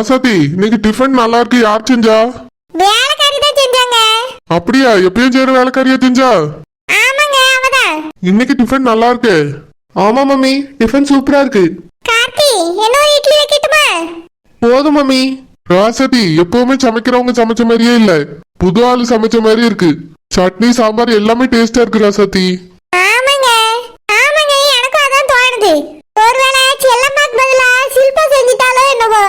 ராசாத்தி, இன்னைக்கு டிஃபன் நல்லா இருக்கு. யார் செஞ்சா? வேலைக்காரி தான் செஞ்சாங்க. அப்படியா? எப்பயும் செய்யற வேலைக்காரியா செஞ்சா? ஆமாங்க, அவதான். இன்னைக்கு டிஃபன் நல்லா இருக்கு. ஆமா மம்மி, டிஃபன் சூப்பரா இருக்கு. கார்த்தி, இன்னொரு இட்லி வைக்கட்டுமா? போதும் மம்மி. ராசாத்தி, எப்பவுமே சமைக்கிறவங்க சமைச்ச மாதிரியே இல்ல, புது ஆளு சமைச்ச மாதிரி இருக்கு. சட்னி சாம்பார் எல்லாமே டேஸ்டா இருக்கு ராசாத்தி. ஆமாங்க ஆமாங்க, எனக்கும் அதான் தோணுது. ஒருவேளை செல்லம்மாக்கு பதிலா சில்பா செஞ்சிட்டாலோ என்னவோ.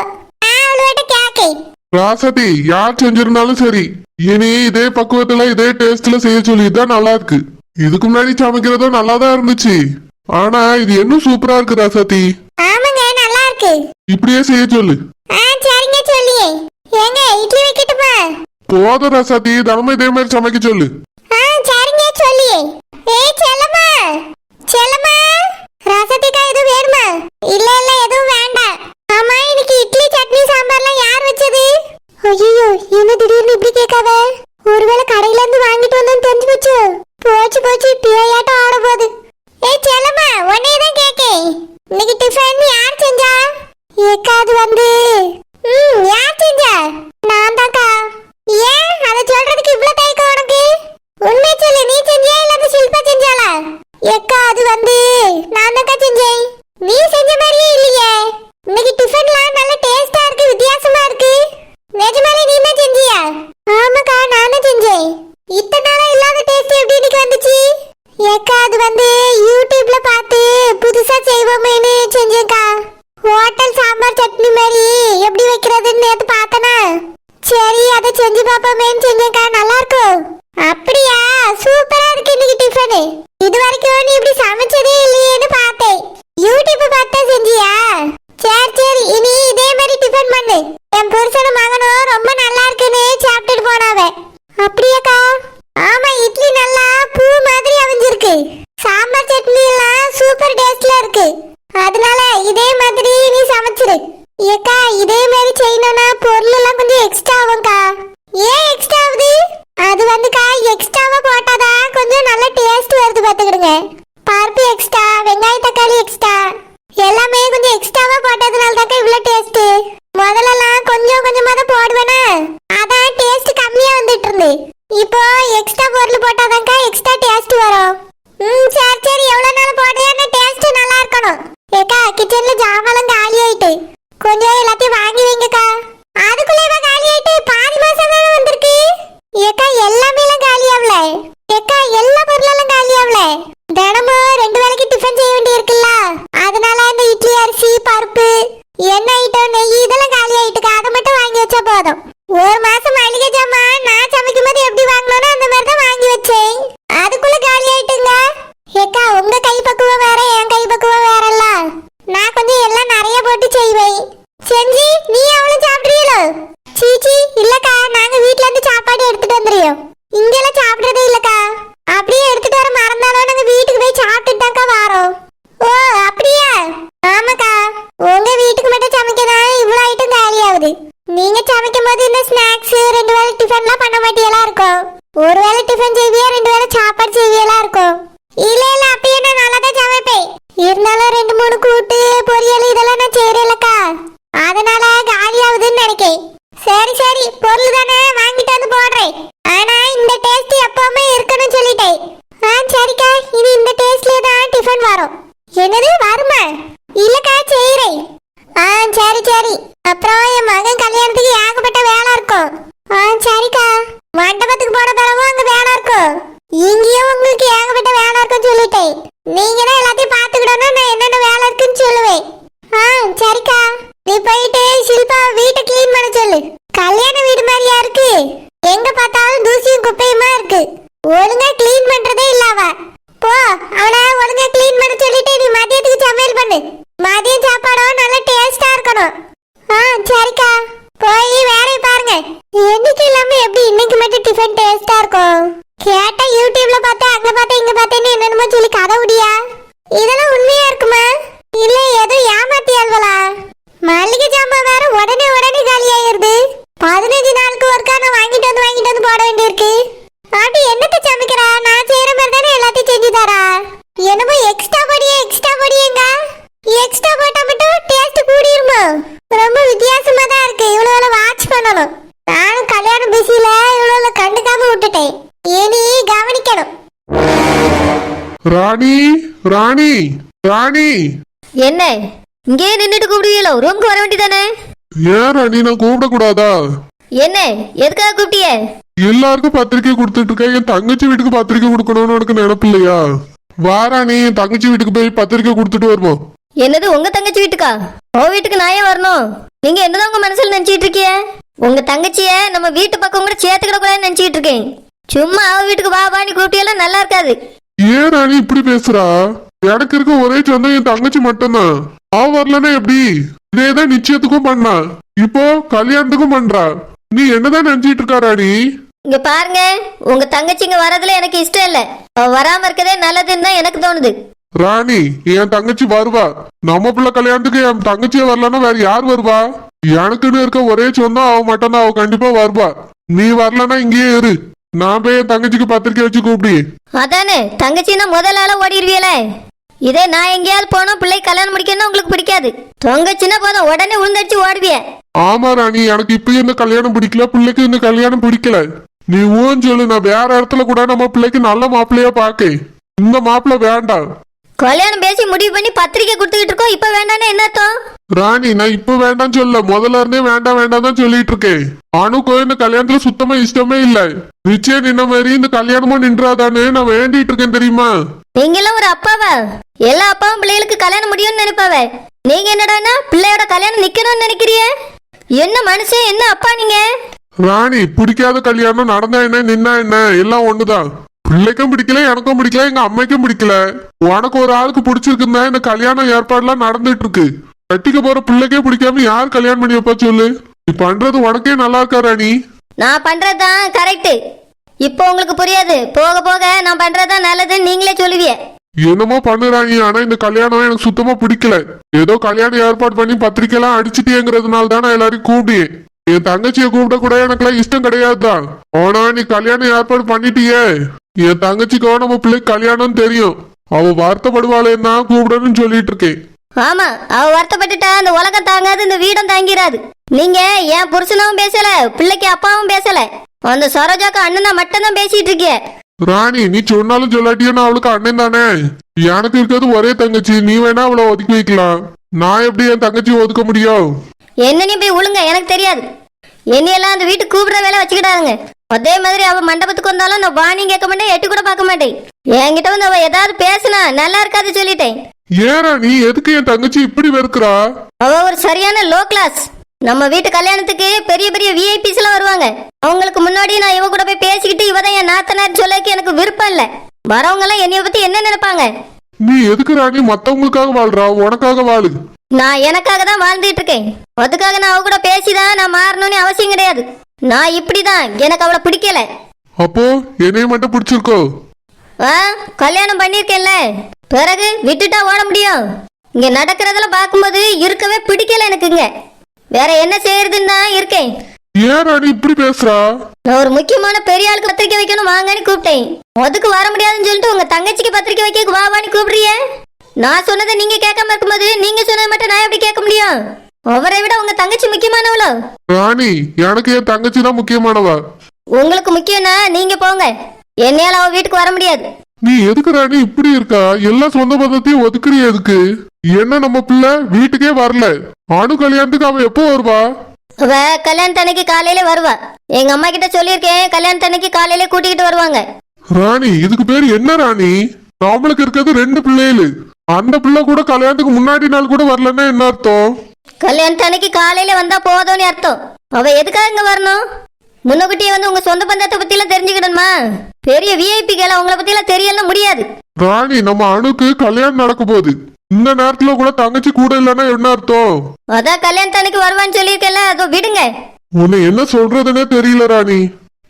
அவளோட கேக்கை. ராசாத்தி, யார் செஞ்சிருந்தாலும் சரி, இனி இதே பக்குவத்துல இதே டேஸ்ட்ல செய்ய சொல்லி தான் நல்லா இருக்கு. இதுக்கு முன்னாடி சமைக்கிறதும் நல்லா தான் இருந்துச்சு, ஆனா இது இன்னும் சூப்பரா இருக்கு ராசாத்தி. ஆமாங்க, நல்லா இருக்கு. இப்படியே செய்ய சொல்லு. சரிங்க, சொல்லியே. ஏங்க, இட்லி வைக்கட்டுமா? போதும் ராசாத்தி, தினமும் இதே மாதிரி சமைக்க சொல்லு. சரிங்க, சொல்லியே. ஏய் செல்லம்மா, செல்லம்மா, ரசத்துக்கா எதுவும் வேணுமா? இல்ல இல்ல, எதுவும் வேண்டாம். ஆமா, இன்னைக்கு இட்லி சட்னி சாம்பார்லாம் யார் வச்சது? ஐயோ, என்ன திடீர்னு இப்படி கேட்காத? ஒருவேளை கடையில இருந்து வாங்கிட்டு வந்தோன்னு தெரிஞ்சு போச்சு. போச்சு போச்சு, பியாட்டம் ஆட போகுது. ஏய் செல்லம்மா, உன்னையே தான் கேக்கேன். இன்னைக்கு டிஃபன் யார் செஞ்சா? ஏக்காது வந்து யார் செஞ்சா? நான் தான்க்கா. ஏன் அதை சொல்றதுக்கு இவ்வளவு தயக்கம் உனக்கு? உண்மை சொல்லு, நீ செஞ்சியா இல்ல அந்த ஷில்பா செஞ்சாளா? ஏக்கா, அது வந்து நான் தான்க்கா செஞ்சேன். நீ செஞ்ச மாதிரியே இல்லையே. இன்னைக்கு டிஃபன்லாம் நல்ல டேஸ்டா இருக்கு, வித்தியாசமா இருக்கு. நிஜமாலே நீ தான் செஞ்சியா? ஆமாக்கா, நான் தான் செஞ்சேன். இத்தனை நாளா இல்லாத டேஸ்ட் எப்படி இன்னைக்கு வந்துச்சு? ஏக்கா, அது வந்து யூடியூப்ல பார்த்து புதுசா செய்வோமேனு செஞ்சேன்க்கா. ஹோட்டல் சாம்பார் சட்னி மாதிரி எப்படி வைக்கிறதுன்னு நேத்து பார்த்தனா, சரி அதை செஞ்சு பாப்போமேன்னு செஞ்சேன்க்கா. நல்லா இருக்கும். அப்படியா? சூப்பரா இருக்கு இன்னைக்கு டிஃபன். இது வரைக்கும் நீ இப்படி சமைச்சதே இல்லையேன்னு பார்த்தேன். யூடியூப் பார்த்தா செஞ்சியா? சரி சரி, இனி இதே மாதிரி டிஃபன் பண்ணு. என் புருஷனும் மகனும் ரொம்ப நல்லா இருக்குன்னு சாப்பிட்டுட்டு போனாவ. அப்படியாக்கா? ஆமா, இட்லி நல்லா பூ மாதிரி அவிஞ்சிருக்கு. சாம்பார் சட்னி எல்லாம் சூப்பர் டேஸ்ட்ல இருக்கு. அதனால இதே மாதிரி நீ சமைச்சிரு. ஏக்கா, இதே மாதிரி செய்யணும்னா பொருள் எல்லாம் கொஞ்சம் எக்ஸ்ட்ரா ஆகும்க்கா. ஏன் எக்ஸ்ட்ரா ஆகுது? அது வந்துக்கா, எக்ஸ்ட்ராவா போட்டாதான் கொஞ்சம் நல்ல டேஸ்ட் வருது பாத்துக்கிடுங்க. பருப்பு எக்ஸ்ட்ரா, வெங்காய தக்காளி எக்ஸ்ட்ரா, எல்லாமே கொஞ்சம் எக்ஸ்ட்ராவா போட்டதுனால தாக்கா இவ்வளவு டேஸ்ட். முதல்லலாம் கொஞ்சம் கொஞ்சமா தான் போடுவேனா, அதான் டேஸ்ட் கம்மியா வந்துட்டு இருந்து. இப்போ எக்ஸ்ட்ரா பொருள் போட்டாதான்க்கா எக்ஸ்ட்ரா டேஸ்ட் வரும். சரி சரி, எவ்வளவு நாள் போடுறேன்னு டேஸ்ட் நல்லா இருக்கணும். ஏக்கா, கிச்சன்ல ஜாமான் காலி ஆயிட்டு, கொஞ்சம் எல்லாத்தையும் வாங்கி வைங்கக்கா. அதுக்குள்ளே காலி ஆயிட்டு பாதி மாசம் தானே வந்திருக்கு. ஏக்கா, எல்லாமே எல்லாம் காலி ஆகல. ஏக்கா, எல்லா பொருளெல்லாம் காலி ஆகல. தினமும் 2 வேளைக்கு டிஃபன் செய்ய வேண்டி இருக்குல்ல, அதனால இந்த இட்லி அரிசி பருப்பு எண்ணெய் ஐட்டம் நெய் இதெல்லாம் காலி ஆயிட்டுக்கா. அதை மட்டும் வாங்கி வச்சா போதும். ஒரு மாசம் மளிகை ஜாமான் நான் சமைக்கும் போது எப்படி வாங்கணும்னோ அந்த மாதிரி தான் வாங்கி வச்சேன். அதுக்குள்ள காலி ஆயிட்டுங்க. ஏக்கா, உங்க கை பக்குவம் வேற, என் கை பக்குவம் வேறல்ல. நான் கொஞ்சம் எல்லாம் நிறைய போட்டு செய்வேன். செஞ்சு நீ அவளும் சாப்பிடுறீங்களோ? சீச்சி, இல்லக்கா, நாங்க வீட்ல இருந்து சாப்பாடு எடுத்துட்டு வந்துறியோம். இங்கெல்லாம் சாப்பிடுறதே இல்லக்கா. அப்படியே எடுத்துட்டு வர மறந்தாலும் நாங்க வீட்டுக்கு போய் சாப்பிட்டுட்டாக்கா வாரோம். ஓ அப்படியா? ஆமாக்கா, உங்க வீட்டுக்கு மட்டும் சமைக்கதான் இவ்வளவு ஐட்டம் காலி ஆகுது. நீங்க சமைக்கும் போது இந்த ஸ்நாக்ஸ் 2 வேளை டிஃபன்லாம் பண்ண மாட்டியலா இருக்கும். ஒரு வேளை டிஃபன் செய்வியா, 2 வேளை சாப்பாடு செய்வியலா இருக்கும். இல்ல இல்ல, அப்பயே நான் நல்லா தான் சமைப்பேன். இருந்தாலும் 2-3 கூட்டு பொரியல் இதெல்லாம் நான் செய்யறேன்லக்கா, அதனால காலி ஆகுதுன்னு நினைக்கேன். சரி சரி, பொருள் தானே வாங்கிட்டு வந்து போடுறேன். ஆனா இந்த டேஸ்ட் எப்பவுமே இருக்கணும்னு சொல்லிட்டேன். சரிக்கா, இனி இந்த டேஸ்ட்லயே தான் டிஃபன் வரும். என்னது வருமா? இல்லக்கா, செய்யறேன். சரி சரி. அப்புறம் என் மகன் கல்யாணத்துக்கு ஏகப்பட்ட வேலை இருக்கும். சரிக்கா, மண்டபத்துக்கு போன பிறகும் அங்க வேலை இருக்கும். இங்கேயும் உங்களுக்கு ஏகப்பட்ட வேலை இருக்குன்னு சொல்லிட்டேன். நீங்க தான் எல்லாத்தையும் பாத்துக்கிடணும். நான் என்னென்ன வேலை இருக்குன்னு சொல்லுவேன். சரிக்கா, நீ போயிட்டு ஷில்பா வீட்டை கிளீன் பண்ண சொல்லு. கல்யாண வீடு மாதிரியா இருக்கு, எங்க பார்த்தாலும் தூசியும் குப்பையுமா இருக்கு. ஒழுங்கா கிளீன் பண்றதே இல்ல அவ. போ, அவளை ஒழுங்கா கிளீன் பண்ண சொல்லிட்டு நீ மதியத்துக்கு சமையல் பண்ணு. மதியம் சாப்பாடும் நல்ல டேஸ்டா இருக்கணும். சரிக்கா, போய் வேலையை பாருங்க. என்னைக்கு இல்லாம எப்படி இன்னைக்கு மட்டும் டிஃபன் டேஸ்டா இருக்கும்? கேட்டா யூடியூப்ல பார்த்தா அங்க பார்த்தா இங்க பார்த்தேன்னு என்னென்னமோ சொல்லி கதை விடியா? இதெல்லாம் உண்மையா இருக்குமா இல்ல ஏதோ ஏமாத்தியாள்வலா? மளிகை ஜாமான் வேற உடனே உடனே காலி ஆயிருது. 15 நாளுக்கு ஒருக்கா நான் வாங்கிட்டு வந்து போட வேண்டியிருக்கு. பாட்டி என்னத்தை சமைக்கிறா? நான் செய்யற மாதிரி தானே எல்லாத்தையும் செஞ்சு தரா. என்னமோ எக்ஸ்ட்ரா பொடியேங்க. எக்ஸ்ட்ரா போட்டா மட்டும் டேஸ்ட் கூடிருமா? ரொம்ப வித்தியாசமா தான் இருக்கு. ராணி ராணி ராணி. என்ன இங்கே நின்றுட்டு கூப்பிடுவீங்களோ? ரூமுக்கு வர வேண்டியதானே? ஏன் ராணி நான் கூப்பிடக்கூடாதா? என்ன எதுக்காக கூப்பிட்டிய? எல்லாருக்கும் பத்திரிக்கை கொடுத்துட்டு இருக்கேன், என் தங்கச்சி வீட்டுக்கு பத்திரிக்கை கொடுக்கணும்னு உனக்கு நினைப்பு இல்லையா? வாராணி என் தங்கச்சி வீட்டுக்கு போய் பத்திரிக்கை கொடுத்துட்டு வருவோம். என்னது உங்க தங்கச்சி வீட்டுக்கா? ஓ வீட்டுக்கு நான் ஏன் வரணும்? நீங்க என்னதான் உங்க மனசுல நினைச்சிட்டு இருக்கிய? உங்க தங்கச்சிய நம்ம வீட்டு பக்கம் கூட சேர்த்துக்கிட கூடாதுன்னு நினைச்சிட்டு இருக்கேன். சும்மா அவ வீட்டுக்கு வா வான்னு கூப்பிட்டியெல்லாம் நல்லா இருக்காது. ஏன் ராணி இப்படி பேசுறா? எனக்கு இருக்க ஒரே சொந்தம் என் தங்கச்சி மட்டும்தான். அவ வரலன்னா எப்படி? இதேதான் நிச்சயத்துக்கும் பண்ணா, இப்போ கல்யாணத்துக்கும் பண்றா. நீ என்னதான் நினைச்சிட்டு இருக்கா ராணி? இங்க பாருங்க, உங்க தங்கச்சி இங்க வரதுல எனக்கு இஷ்டம் இல்ல. அவ வராம இருக்கதே நல்லதுன்னு தான் எனக்கு தோணுது. ராணி என் தங்கச்சி வருவா. நம்ம பிள்ளை கல்யாணத்துக்கு என் தங்கச்சியே வரலன்னா வேற யார் வருவா? எனக்குன்னு இருக்க ஒரே சொந்தம் அவ மட்டும்தான். அவ கண்டிப்பா வருவா. நீ வரலன்னா இங்கேயே இரு. நான் போய் என் தங்கச்சிக்கு பத்திரிக்கை வச்சு கூப்பிடு. அதானே தங்கச்சின்னா முதல் ஆள ஓடிடுவியல. இதே நான் எங்கேயாவது போனோம் பிள்ளை கல்யாணம் முடிக்கணும் உங்களுக்கு பிடிக்காது. தொங்கச்சின்னா போதும் உடனே உளுந்தடிச்சு ஓடுவிய. ஆமா ராணி, எனக்கு இப்பயும் இந்த கல்யாணம் பிடிக்கல, பிள்ளைக்கு இந்த கல்யாணம் பிடிக்கல. நீ ஊன்னு சொல்லு, நான் வேற இடத்துல கூட நம்ம பிள்ளைக்கு நல்ல மாப்பிள்ளையா பாக்க. இந்த மாப்பிள்ளை வேண்டாம். கல்யாணம் பேசி முடிவு பண்ணி பத்திரிக்கை கொடுத்துக்கிட்டு இருக்கோம், இப்ப வேண்டானே என்ன அர்த்தம்? ராணி நான் இப்ப வேண்டாம் சொல்ல, முதல்ல இருந்தே வேண்டாம் வேண்டாம் தான் சொல்லிட்டு இருக்கேன். அணுக்கும் இந்த கல்யாணத்துல சுத்தமா இஷ்டமே இல்ல. நிச்சயம் நின்ன மாதிரி இந்த கல்யாணமும் நின்றாதானே நான் வேண்டிட்டு இருக்கேன் தெரியுமா? நீங்க எல்லாம் ஒரு அப்பாவா? எல்லா அப்பாவும் பிள்ளைகளுக்கு கல்யாணம் முடியும்னு நினைப்பாவ. நீங்க என்னடான்னா பிள்ளையோட கல்யாணம் நிக்கணும்னு நினைக்கிறிய? என்ன மனுஷன், என்ன அப்பா நீங்க? ராணி பிடிக்காத கல்யாணம் நடந்தா என்ன நின்னா என்ன எல்லாம் ஒண்ணுதான். பிள்ளைக்கும் பிடிக்கல, எனக்கும் பிடிக்கல, எங்க அம்மைக்கும் பிடிக்கல. உனக்கு ஒரு ஆளுக்கு பிடிச்சிருக்குன்னா இந்த கல்யாணம் ஏற்பாடுலாம் நடந்துட்டு இருக்கு. கட்டிக்க போற பிள்ளைக்கே பிடிக்காம யார் கல்யாணம் பண்ணி வைப்பா சொல்லு? நீ பண்றது உனக்கே நல்லா இருக்கா ராணி? நான் பண்றதுதான் கரெக்ட். இப்போ உங்களுக்கு புரியாது, போக போக நான் பண்றதுதான் நல்லதுன்னு நீங்களே சொல்லுவிய. என்னமோ பண்ணு ராணி, ஆனா இந்த கல்யாணம் எனக்கு சுத்தமா பிடிக்கல. ஏதோ கல்யாணம் ஏற்பாடு பண்ணி பத்திரிக்கை எல்லாம் அடிச்சுட்டேங்கிறதுனால தான் நான் எல்லாரையும் கூப்பிட்டேன். என் தங்கச்சியை கூப்பிட கூட எனக்குலாம் இஷ்டம் கிடையாதுதான். ஆனா நீ கல்யாணம் ஏற்பாடு பண்ணிட்டியே. என் தங்கச்சிக்கோ நம்ம பிள்ளைக்கு கல்யாணம் தெரியும். அவ வருத்தப்படுவாளேன்னா கூப்பிடணும்னு சொல்லிட்டு இருக்கேன். ஆமா, அவ வருத்தப்பட்டுட்டா அந்த உலகம் தாங்காது, இந்த வீடும் தாங்கிறாது. நீங்க என் புருஷனாவும் பேசல, பிள்ளைக்கு அப்பாவும் பேசல, அந்த சரோஜாக்கு அண்ணனா மட்டும் தான் பேசிட்டு இருக்கிய. ராணி நீ சொன்னாலும் சொல்லாட்டியும் அவளுக்கு அண்ணன் தானே. எனக்கு இருக்கிறது ஒரே தங்கச்சி. நீ வேணா அவளை ஒதுக்கி வைக்கலாம். நான் எப்படி என் தங்கச்சி ஒதுக்க முடியும்? என்ன போய் ஒழுங்க, எனக்கு தெரியாது. என்னையெல்லாம் அந்த வீட்டுக்கு கூப்பிடுற வேலை வச்சுக்கிட்டாருங்க. அதே மாதிரி அவ மண்டபத்துக்கு வந்தாலும் நான் வாணி கேட்க மாட்டேன், எட்டு கூட பார்க்க மாட்டேன். என்கிட்ட வந்து அவ ஏதாவது பேசினா நல்லா இருக்காது சொல்லிட்டேன். ஏரா நீ எதுக்கு என் தங்கச்சி இப்படி வெறுக்கிறா? அவ ஒரு சரியான லோ கிளாஸ். நம்ம வீட்டு கல்யாணத்துக்கு பெரிய பெரிய விஐபிஸ் எல்லாம் வருவாங்க. அவங்களுக்கு முன்னாடி நான் இவ கூட போய் பேசிக்கிட்டு இவதான் என் நாத்தனார் சொல்லக்கு எனக்கு விருப்பம் இல்ல. வரவங்க எல்லாம் என்னைய பத்தி என்ன நினைப்பாங்க? நீ எதுக்கு ராணி மத்தவங்களுக்காக வாழ்றா? உனக்காக வாழு. நான் எனக்காக தான் வாழ்ந்துட்டு இருக்கேன். அதுக்காக நான் அவ கூட பேசிதான் நான் மாறணும்னு அவசியம் கிடையாது. நான் இப்படிதான், எனக்கு அவளை பிடிக்கல. அப்போ என்னைய மட்டும் பிடிச்சிருக்கோ? கல்யாணம் பண்ணிருக்கேன்ல, பிறகு விட்டுட்டா ஓட முடியும்? இங்க நடக்கிறதெல்லாம் பார்க்கும்போது இருக்கவே பிடிக்கல எனக்குங்க. வேற என்ன செய்யறதுன்னு தான் இருக்கேன். ஏன் ராணி இப்படி பேசுறா? நான் ஒரு முக்கியமான பெரிய ஆளுக்கு பத்திரிக்கை வைக்கணும் வாங்கன்னு கூப்பிட்டேன். அதுக்கு வர முடியாதுன்னு சொல்லிட்டு உங்க தங்கச்சிக்கு பத்திரிக்கை வைக்க வாவான்னு கூப்பிடுறிய. நான் சொன்னதை நீங்க கேட்காம இருக்கும்போது நீங்க சொன்னதை மட்டும் நான் எப்படி கேட்க முடியும்? அவரை விட உங்க தங்கச்சி முக்கியமானவளோ? ராணி எனக்கு என் தங்கச்சி தான் முக்கியமானவா. உங்களுக்கு முக்கியம்னா நீங்க போங்க, என்னையால அவ வீட்டுக்கு வர முடியாது. நீ எதுக்கு ராணி இப்படி இருக்கா? எல்லா சொந்த பந்தத்தையும் ஒதுக்குறிய எதுக்கு? என்ன நம்ம பிள்ளை வீட்டுக்கே வரல, அணு கல்யாணத்துக்கு அவ எப்போ வருவா? அவ கல்யாணத்தன்னைக்கு காலையில வருவா. எங்க அம்மா கிட்ட சொல்லியிருக்கேன், கல்யாணத்தன்னைக்கு காலையில கூட்டிகிட்டு வருவாங்க. ராணி இதுக்கு பேரு என்ன ராணி? நம்மளுக்கு இருக்கிறது 2 பிள்ளைகள். அந்த பிள்ளை கூட கல்யாணத்துக்கு முன்னாடி நாள் கூட வரலன்னா என்ன அர்த்தம்? கல்யாணத்தன்னைக்கு காலையில வந்தா போதும்னு அர்த்தம். அவ எதுக்காக இங்க வரணும்? முன்னகுட்டியே வந்து உங்க சொந்த பந்தத்தை பத்தி எல்லாம் தெரிஞ்சுக்கிடணுமா? பெரிய விஐபி கேள உங்களை பத்தி எல்லாம் தெரியல முடியாது. ராணி நம்ம அணுக்கு கல்யாணம் நடக்க போகுது. இந்த நேரத்துல கூட தங்கச்சி கூட இல்லன்னா என்ன அர்த்தம்? அதான் கல்யாணத்தன்னைக்கு வருவான்னு சொல்லியிருக்கேன்ல, அதோ விடுங்க. உன்னை என்ன சொல்றதுன்னே தெரியல ராணி.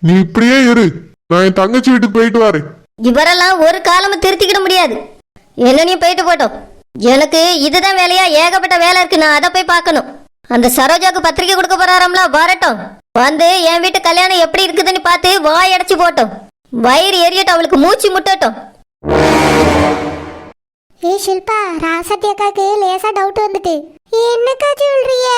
நீ இப்படியே இரு, நான் என் தங்கச்சி வீட்டுக்கு போயிட்டு வரேன். இவரெல்லாம் ஒரு காலமும் திருத்திக்கிட முடியாது. என்னனையும் போயிட்டு போட்டோம். எனக்கு இதுதான் வேலையா? ஏகப்பட்ட வேலை இருக்கு, நான் அதை போய் பார்க்கணும். அந்த சரோஜாக்கு பத்திரிக்கை கொடுக்க போறாராம்ல, வரட்டும். வந்து என் வீட்டு கல்யாணம் எப்படி இருக்குதுன்னு பார்த்து வாய் அடைச்சு போட்டோம். வயிறு எரியட்டும், அவளுக்கு மூச்சு முட்டட்டும். ஏ ஷில்பா, ராசத்தி அக்காக்கு லேசா டவுட் வந்துட்டு. என்னக்கா சொல்றிய?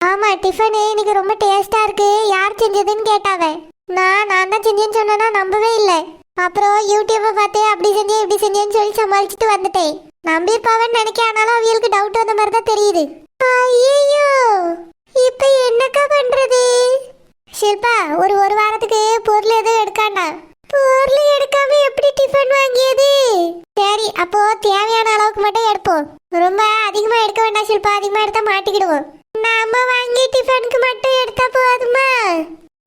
ஆமா, டிஃபனு இன்னைக்கு ரொம்ப டேஸ்டா இருக்கு, யார் செஞ்சதுன்னு கேட்டாவ. நான் தான் செஞ்சேன்னு சொன்னா நம்பவே இல்லை. அப்புறம் யூடியூப்பை பார்த்து அப்படி செஞ்சேன் இப்படி செஞ்சேன்னு சொல்லி சமாளிச்சுட்டு வந்துட்டேன். நம்பியிருப்பாவன்னு நினைக்க, ஆனாலும் அவங்களுக்கு டவுட் வந்த மாதிரி தான் தெரியுது. ஐயோ, இப்ப என்னக்கா பண்றது? ஷில்பா, ஒரு வாரத்துக்கு பொருள் எதுவும் எடுக்காண்டா. பொருள் எடுக்காம எப்படி டிஃபன் வாங்கியது? சரி, அப்போ தேவையான அளவுக்கு மட்டும் எடுப்போம். ரொம்ப அதிகமா எடுக்க வேண்டாம் ஷில்பா, அதிகமா எடுத்தா மாட்டிக்கிடுவோம். நாம வாங்கி டிஃபனுக்கு மட்டும் எடுத்தா போதுமா?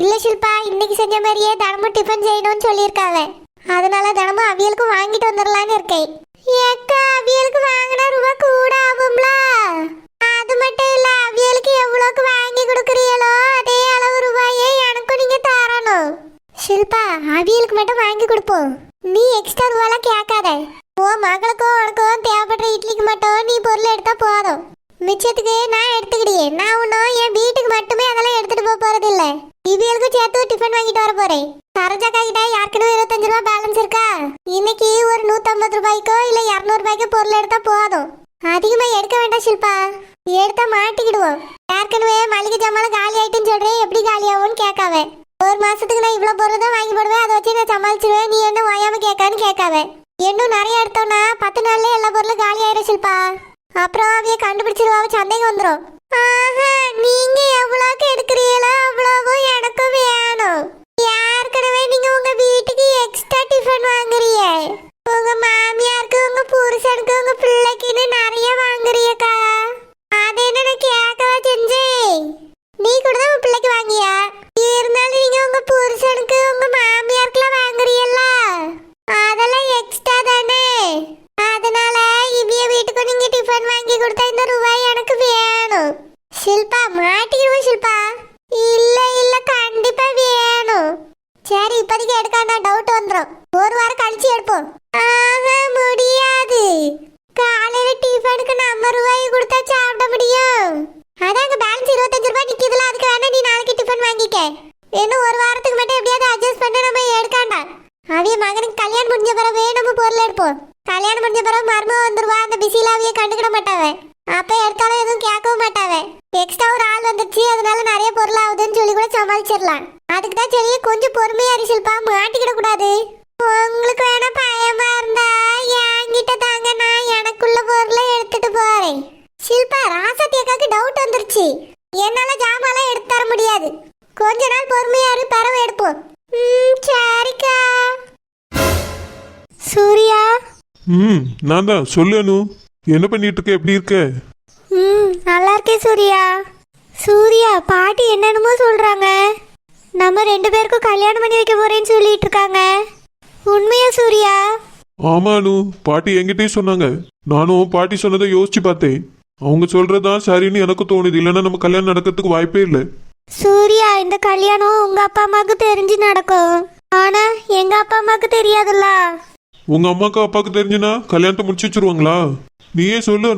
இல்ல ஷில்பா, இன்னைக்கு செஞ்ச மாதிரியே தினமும் டிஃபன் செய்யணும்னு சொல்லியிருக்காங்க. அதனால தினமும் அவியலுக்கும் வாங்கிட்டு வந்துடலான்னு இருக்கேன். ஏக்கா, அவியலுக்கு வாங்கினா ரூபா கூட ஆகும்ல? அது மட்டும் இல்ல, அவியலுக்கு எவ்வளவுக்கு வாங்கி கொடுக்குறீங்களோ அதே அளவு ரூபாயே எனக்கும் நீங்க தரணும். ஷில்பா, அவியலுக்கு மட்டும் வாங்கி கொடுப்போம். நீ எக்ஸ்ட்ரா ரூபாலாம் கேட்காத. உன் மகளுக்கும் உனக்கும் தேவைப்படுற இட்லிக்கு மட்டும் நீ பொருள் எடுத்தா போதும். மிச்சத்துக்கு நான் எடுத்துக்கிட்டேன். நான் ஒன்றும் என் வீட்டுக்கு மட்டுமே அதெல்லாம் எடுத்துட்டு போக போறது இல்ல. இவியலுக்கும் சேர்த்து டிஃபன் வாங்கிட்டு வர போறேன். சரோஜாக்கா கிட்ட யாருக்குன்னு 25 ரூபாய் பேலன்ஸ் இருக்கா? இன்னைக்கு ஒரு 150 ரூபாய்க்கோ இல்ல 200 ரூபாய்க்கோ பொருள் எடுத்தா போதும். அதிகமா எடுக்க வேண்டாம் ஷில்பா, எடுத்தா மாட்டிக்கிடுவோம். ஏற்கனவே மளிகை ஜாமான் காலி ஆயிட்டுன்னு சொல்றேன், எப்படி காலி ஆகும்னு கேட்காவ. ஒரு மாசத்துக்கு நான் இவ்வளவு பொருள் தான் வாங்கி போடுவேன், அதை வச்சு நான் சமாளிச்சிருவேன். நீ என்ன ஓயாம கேட்கான்னு கேட்காவ. இன்னும் நிறைய எடுத்தோம்னா 10 நாள்லயே எல்லா பொருளும் காலி ஆயிடும் ஷில்பா. அப்புறம் அவைய கண்டுபிடிச்சிருவாவ, சந்தேகம் வந்துடும். நீங்க எவ்வளவுக்கு எடுக்கிறீங்களோ அவ்வளவும் எனக்கும் வேணும். ஏற்கனவே நீங்க உங்க வீட்டுக்கு எக்ஸ்ட்ரா டிஃபன் வாங்குறீங்க. உங்க மாமியாருக்கு, உங்க புருஷனுக்கு, உங்க பிள்ளைக்குன்னு நிறைய வாங்குறீக்கா. அது என்ன நான் கேட்கவா செஞ்சேன்? நீ கூட தான் உங்க பிள்ளைக்கு வாங்கியா? இருந்தாலும் நீங்க உங்க புருஷனுக்கு, உங்க மாமியாருக்குலாம் வாங்குறீல்ல, அதெல்லாம் எக்ஸ்ட்ரா தானே. அதனால இவ்விய வீட்டுக்கு நீங்க டிஃபன் வாங்கி கொடுத்தா இந்த ரூபாய் எனக்கு வேணும். ஷில்பா, மாட்டிக்கிடுவோம் ஷில்பா. இல்ல இல்ல, கண்டிப்பா வேணும். சரி, இப்போதைக்கு எடுக்காண்டா, டவுட் வந்துடும். ஒரு வாரம் கழிச்சு எடுப்போம். முடியாது, காலையில டிஃபனுக்கு நம்ம ரூபாய் கொடுத்தா சாப்பிட முடியும். அதான் அங்க பேலன்ஸ் 25 ரூபாய் நிக்குதுல, அதுக்கு வேணா நீ நாளைக்கு டிஃபன் வாங்கிக்க. இன்னும் ஒரு வாரத்துக்கு மட்டும் எப்படியாவது அட்ஜஸ்ட் பண்ண நம்ம எடுக்காண்டா. அவிய மகனுக்கு கல்யாணம் முடிஞ்ச பிறகு நம்ம பொருள் எடுப்போம். கல்யாணம் முடிஞ்ச பிறகு மருமக வந்துருவா, அந்த பிஸியில அவிய கண்டுக்கிட மாட்டாவ. அப்ப எடுத்தாலும் எதுவும் கேட்கவும் மாட்டாவ. எக்ஸ்ட்ரா ஒரு ஆள் வந்துருச்சு, அதனால நிறைய பொருள் ஆகுதுன்னு சொல்லி கூட சமாளிச்சிடலாம். அதுக்கு தான் சரி, கொஞ்சம் பொறுமையா இரு ஷில்பா, மாட்டிக்கிட கூடாது. உங்களுக்கு வேணா பயமா இருந்தா என்கிட்ட தாங்க, நான் எனக்குள்ள பொருளை எடுத்துட்டு போறேன். ஷில்பா, ராசத்தி அக்காக்கு டவுட் வந்துருச்சு. என்னால ஜாமான்லாம் எடுத்து தர முடியாது. கொஞ்ச நாள் பொறுமையா இரு, பிறவு எடுப்போம். சரிக்கா. சூர்யா. நான் தான். சொல்லு, என்ன பண்ணிட்டு இருக்க? எப்படி இருக்க? நல்லா இருக்கேன் சூர்யா. சூர்யா, பாட்டி என்னென்னமோ சொல்றாங்க. நம்ம 2 பேருக்கும் கல்யாணம் பண்ணி வைக்க போறேன்னு சொல்லிட்டு இருக்காங்க. உண்மையா சூர்யா? ஆமானு, பாட்டி என்கிட்டயும் சொன்னாங்க. நானும் பாட்டி சொன்னதை யோசிச்சு பார்த்தேன். அவங்க சொல்றதுதான் சரின்னு எனக்கு தோணுது. இல்லைன்னா நம்ம கல்யாணம் நடக்கிறதுக்கு வாய்ப்பே இல்லை. சூர்யா, இந்த கல்யாணம் உங்க அப்பா அம்மாவுக்கு தெரிஞ்சு நடக்கும். ஆனா எங்க அப்பா அம்மாவுக்கு தெரியாதுல்ல. உங்க அம்மாக்கு அப்பாவுக்கு தெரிஞ்சுனா கல்யாணத்தை முடிச்சு வச்சிருவாங்களா? நீயே சொல்லு.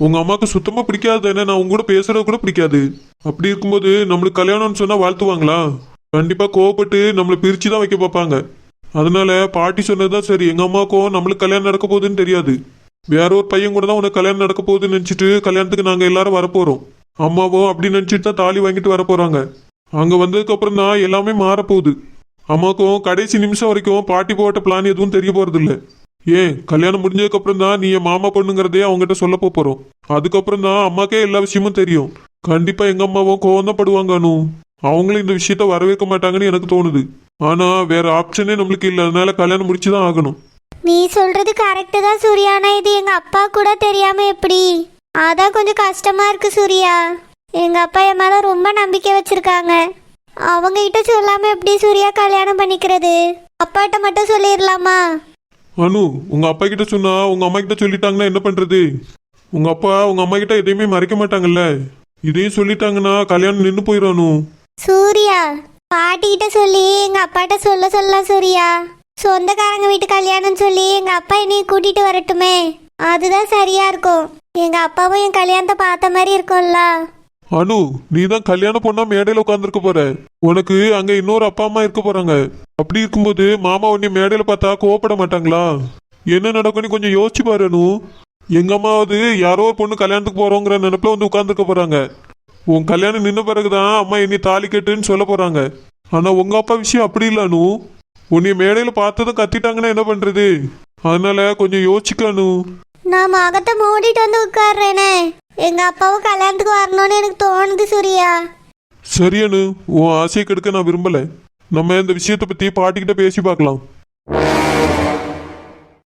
உங்க அம்மாவுக்கு சுத்தமா பிடிக்காது. என்ன, நான் உங்க கூட பேசுறது கூட பிடிக்காது. அப்படி இருக்கும்போது நம்மளுக்கு கல்யாணம்னு சொன்னா வாழ்த்துவாங்களா? கண்டிப்பா கோவப்பட்டு நம்மளை பிரிச்சு தான் வைக்க பார்ப்பாங்க. அதனால பாட்டி சொன்னதுதான் சரி. எங்க அம்மாவுக்கும் நம்மளுக்கு கல்யாணம் நடக்க போகுதுன்னு தெரியாது. வேற ஒரு பையன் கூட தான் உனக்கு கல்யாணம் நடக்க போகுதுன்னு நினைச்சிட்டு கல்யாணத்துக்கு நாங்க எல்லாரும் வரப்போறோம். அம்மாவும் அப்படி நினைச்சிட்டு தான் தாலி வாங்கிட்டு வர போறாங்க. அங்க வந்ததுக்கு அப்புறம் தான் எல்லாமே மாறப்போகுது. அம்மாவுக்கும் கடைசி நிமிஷம் வரைக்கும் பாட்டி போட்ட பிளான் எதுவும் தெரிய போறது இல்லை. ஏன், கல்யாணம் முடிஞ்சதுக்கு அப்புறம் தான் நீ என் மாமா பொண்ணுங்கிறதே அவங்ககிட்ட சொல்ல போறோம். அதுக்கப்புறம் தான் அம்மாக்கே எல்லா விஷயமும் தெரியும். கண்டிப்பா எங்க அம்மாவும் கோவம் தான் படுவாங்க. அவங்களும் இந்த விஷயத்த வரவேற்க மாட்டாங்கன்னு எனக்கு தோணுது. ஆனா வேற ஆப்ஷனே நம்மளுக்கு இல்லை. அதனால கல்யாணம் முடிச்சுதான் ஆகணும். நீ சொல்றது கரெக்டு தான் சூர்யா. ஆனா இது எங்க அப்பா கூட தெரியாம எப்படி? அதான் கொஞ்சம் கஷ்டமா இருக்கு சூர்யா. எங்க அப்பா என் மேல ரொம்ப நம்பிக்கை வச்சிருக்காங்க. அவங்க கிட்ட சொல்லாம எப்படி சூர்யா கல்யாணம் பண்ணிக்கிறது? அப்பாட்ட மட்டும் சொல்லிடலாமா? உங்க அப்பா கிட்ட சொன்னா உங்க அம்மா கிட்ட சொல்லிட்டாங்கன்னா என்ன பண்றது? உங்க அப்பா உங்க அம்மா கிட்ட எதையுமே மறைக்க மாட்டாங்கல்ல. இதையும் சொல்லிட்டாங்கன்னா கல்யாணம் நின்று போயிடும். சூர்யா, பாட்டி கிட்ட சொல்லி எங்க அப்பாட்ட சொல்லலாம் சூர்யா. சொந்தக்காரங்க வீட்டு கல்யாணம் சொல்லி எங்க அப்பா என்னைய கூட்டிட்டு வரட்டுமே, அதுதான் சரியா இருக்கும். எங்க அப்பாவும் என் கல்யாணத்தை பார்த்த மாதிரி இருக்கும்ல. நீ தான் கல்யாணம் பொண்ணா மேடையில உட்காந்துருக்க போற. உனக்கு அங்க இன்னொரு அப்பா அம்மா இருக்க போறாங்க. அப்படி இருக்கும்போது மாமா உன்னை மேடையில பார்த்தா கோவப்பட மாட்டாங்களா? என்ன நடக்கும்னு கொஞ்சம் யோசிச்சு பாரு. எங்க அம்மாவது யாரோ ஒரு பொண்ணு கல்யாணத்துக்கு போறோங்கிற நினைப்புல வந்து உட்காந்துருக்க போறாங்க. உன் கல்யாணம் நின்ன பிறகுதான் அம்மா என்னை தாலி கட்டுன்னு சொல்ல போறாங்க. ஆனா உங்க அப்பா விஷயம் அப்படி இல்ல. உன்னை மேடையில பார்த்ததும் கத்திட்டாங்கன்னா என்ன பண்றது? அதனால கொஞ்சம் யோசிக்கணும். நான் முகத்தை மூடிட்டு வந்து உட்கார்றேனே. எங்க அப்பாவும் கல்யாணத்துக்கு வரணும்னு எனக்கு தோணுது சூர்யா. சரியனு, உன் ஆசையை கெடுக்க நான் விரும்பல. நம்ம இந்த விஷயத்தை பத்தி பாட்டிக்கிட்ட பேசி பார்க்கலாம்.